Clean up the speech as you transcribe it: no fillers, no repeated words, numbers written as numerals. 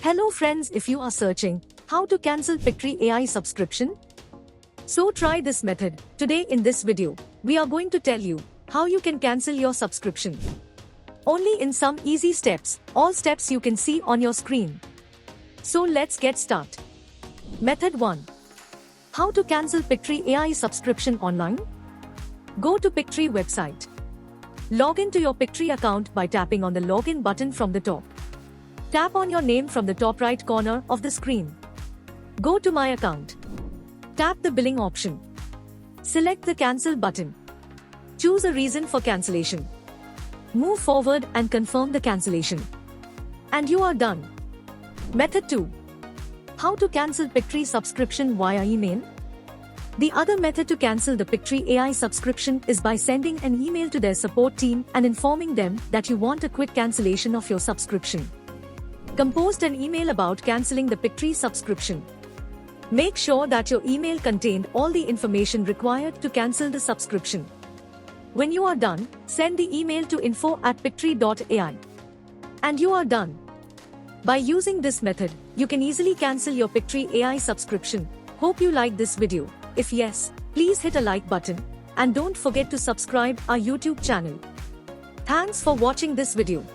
Hello friends, if you are searching how to cancel Pictory AI subscription, so try this method. Today in this video, we are going to tell you how you can cancel your subscription. Only in some easy steps, all steps you can see on your screen. So let's get started. Method 1. How to cancel Pictory AI subscription online? Go to Pictory website. Log in to your Pictory account by tapping on the login button from the top. Tap on your name from the top right corner of the screen. Go to My Account. Tap the billing option. Select the cancel button. Choose a reason for cancellation. Move forward and confirm the cancellation. And you are done. Method 2. How to cancel Pictory subscription via email? The other method to cancel the Pictory AI subscription is by sending an email to their support team and informing them that you want a quick cancellation of your subscription. Compose an email about cancelling the Pictory subscription. Make sure that your email contained all the information required to cancel the subscription. When you are done, send the email to info@pictory.ai. And you are done. By using this method, you can easily cancel your Pictory AI subscription. Hope you liked this video. If yes, please hit a like button and don't forget to subscribe our YouTube channel. Thanks for watching this video.